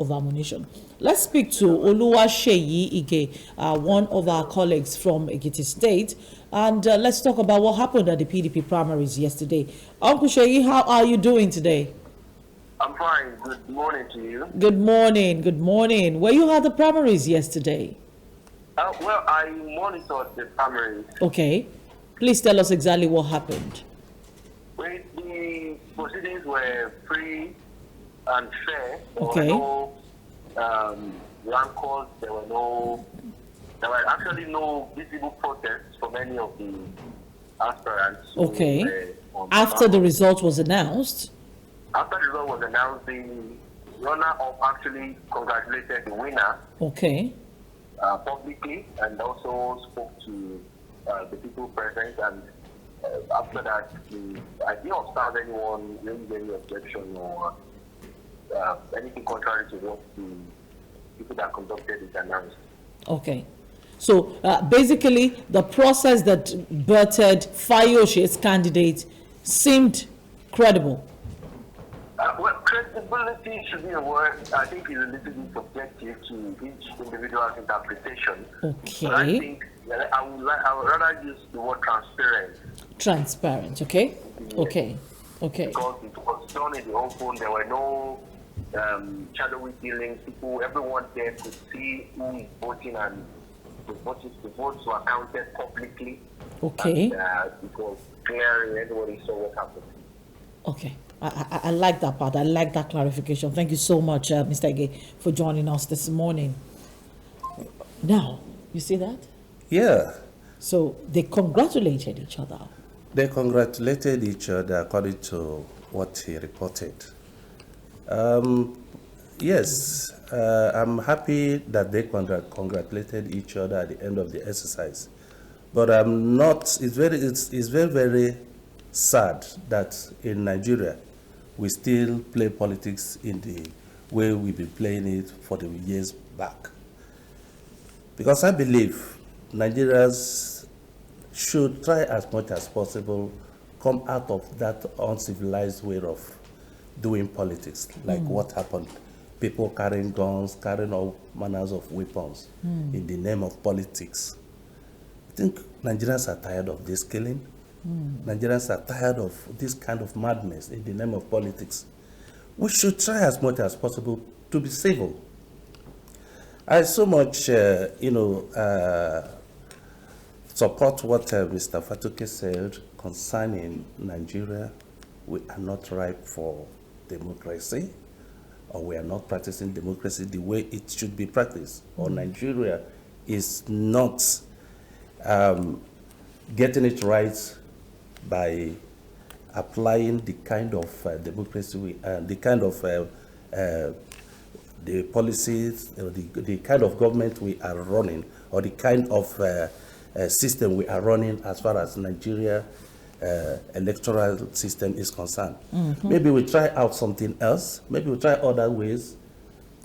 of ammunition. Let's speak to Oluwaseyi Ige, one of our colleagues from Ekiti State, and let's talk about what happened at the PDP primaries yesterday. Uncle Sheyi, how are you doing today? I'm fine. Good morning to you. Good morning. Good morning. Were you at the primaries yesterday? Well, I monitored the primaries. Okay. Please tell us exactly what happened. Well, the proceedings were free and fair. Okay. There were no rancors. There were actually no visible protests from any of the aspirants. Okay. After the result was announced? After the result was announced, the runner-up actually congratulated the winner. Okay. Publicly, and also spoke to the people present, and after that, I didn't observe anyone raise any objection or anything contrary to what the people that conducted it announced. Okay. So basically, the process that birthed Fayoshe's candidate seemed credible. Well, credibility should be a word I think is a little bit subjective to each individual's interpretation. Okay. But I think I would rather use the word transparent. Transparent, okay? Yes. Okay. Okay. Because it was done in the open, there were no shadowy dealings. Everyone there could see who is voting, and the votes were counted publicly. Okay. And it was clear, and everybody saw what happened. Okay. I like that part. I like that clarification. Thank you so much, Mr. Ige, for joining us this morning. Now, you see that? Yeah. So they congratulated each other. They congratulated each other according to what he reported. Yes, I'm happy that they congratulated each other at the end of the exercise. But I'm not, it's very, very sad that in Nigeria, we still play politics in the way we've been playing it for the years back. Because I believe Nigerians should try as much as possible come out of that uncivilized way of doing politics, like what happened. People carrying guns, carrying all manners of weapons in the name of politics. I think Nigerians are tired of this killing. Nigerians are tired of this kind of madness in the name of politics. We should try as much as possible to be civil. I so much, support what Mr. Fatuke said concerning Nigeria. We are not ripe for democracy, or we are not practicing democracy the way it should be practiced, or Nigeria is not getting it right by applying the kind of democracy the kind of the policies, or the kind of government we are running, or the kind of system we are running as far as Nigeria electoral system is concerned. Maybe we try out something else. Maybe we try other ways.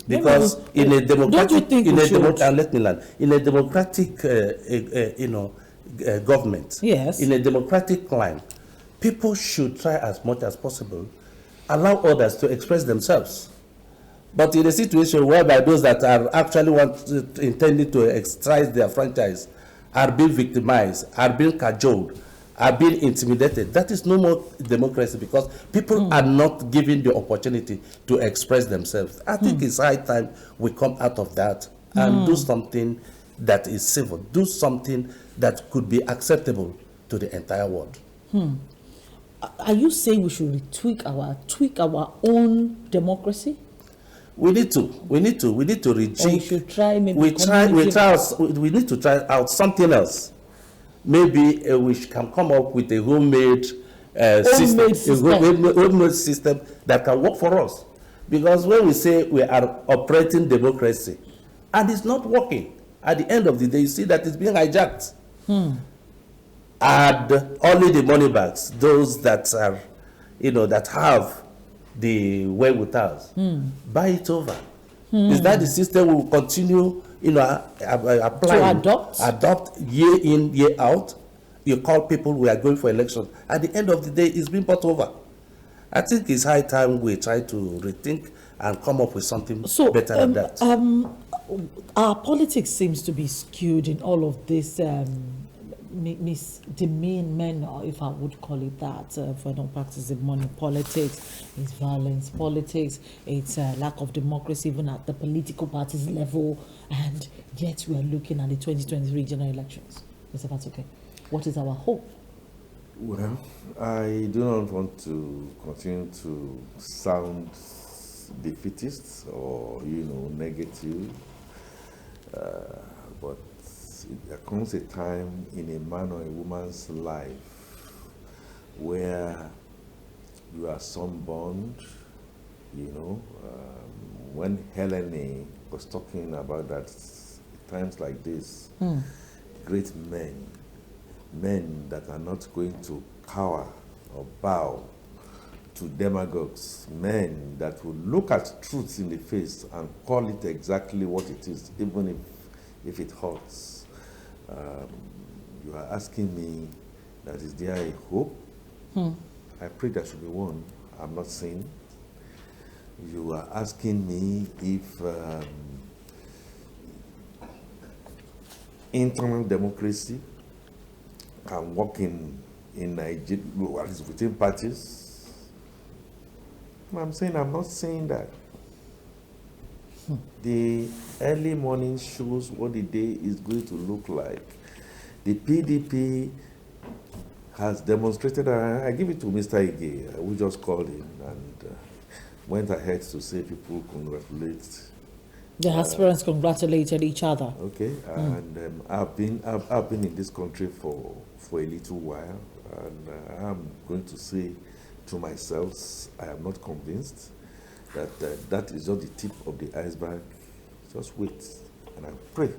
Because in a democratic, government, yes, in a democratic climate, people should try as much as possible, allow others to express themselves. But in a situation whereby those that are actually intending to exercise their franchise are being victimized, are being cajoled, are being intimidated, that is no more democracy, because people are not given the opportunity to express themselves. I think it's high time we come out of that and do something that is civil, do something that could be acceptable to the entire world. Are you saying we should tweak our own democracy? We need to rejig. Or we should try maybe we need to try out something else. Maybe we can come up with a homemade system that can work for us. Because when we say we are operating democracy and it's not working, at the end of the day, you see that it's being hijacked. And only the money bags, those that are, that have the wherewithal, buy it over. Is that the system we will continue, applying? To adopt year in, year out? You call people, we are going for election. At the end of the day, it's been bought over. I think it's high time we try to rethink and come up with something So, better than that. our politics seems to be skewed in all of this misdemeanment, or if I would call it that, for not practicing money politics. It's violence politics, it's lack of democracy even at the political parties level, and yet we are looking at the 2023 general elections. Mr. Fatoke, what is our hope? Well, I do not want to continue to sound defeatist or, negative, but there comes a time in a man or a woman's life where you are sunburned, when Helene was talking about that, times like this, great men that are not going to cower or bow to demagogues, men that will look at truth in the face and call it exactly what it is, even if it hurts. You are asking me that is there a hope? I pray there should be one. I'm not saying. You are asking me if internal democracy can work in Nigeria, what is within parties. I'm saying I'm not saying that. The early morning shows what the day is going to look like. The PDP has demonstrated, I give it to Mr. Ige, who just called him and went ahead to say people congratulate. The aspirants congratulated each other. Okay, and I've been in this country for a little while, and I'm going to say to myself, I am not convinced that that is just the tip of the iceberg. Just wait, and I pray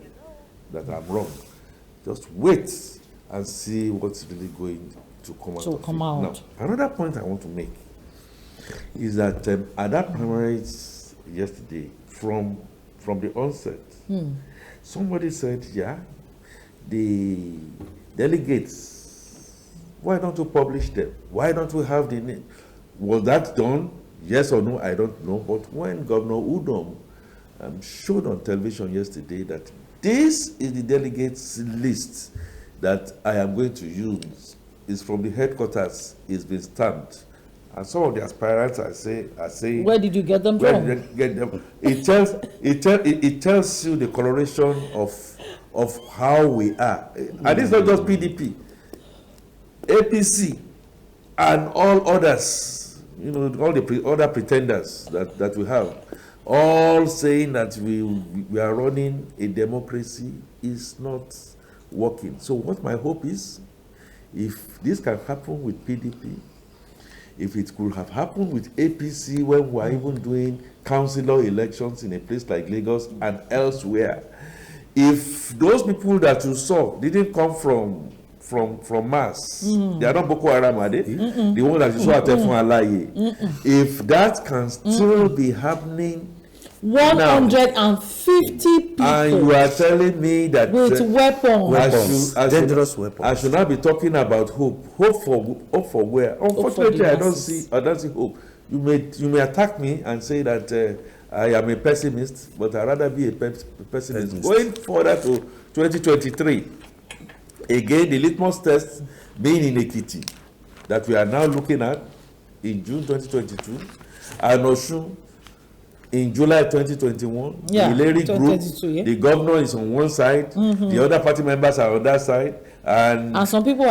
that I'm wrong. Just wait and see what's really going to come out. Now, another point I want to make is that at that primaries yesterday, from the onset, somebody said, yeah, the delegates, why don't you publish them? Why don't we have the name? Was that done? Yes or no, I don't know. But when Governor Udom showed on television yesterday that this is the delegates list that I am going to use, is from the headquarters, it's been stamped. And some of the aspirants are saying, where did you get them from? Where did you get them? It tells you the coloration of how we are. And it's not just PDP, APC, and all others, all the other pretenders that we have, all saying that we are running a democracy is not working. So what my hope is, if this can happen with PDP, if it could have happened with APC when we are even doing councillor elections in a place like Lagos and elsewhere, if those people that you saw didn't come from Mars, they are not Boko Haram, are they? The one that you saw at Efon Alaye. If that can still be happening 150 people, and you are telling me that with weapons, dangerous weapons, I should not be talking about hope. Hope for where? Unfortunately, I don't see hope. You may attack me and say that I am a pessimist, but I'd rather be a pessimist. Going further to 2023, again, the litmus test being in Ekiti that we are now looking at in June 2022, and Osun in July 2021, the Ileri group, the governor is on one side, the other party members are on that side, and some people are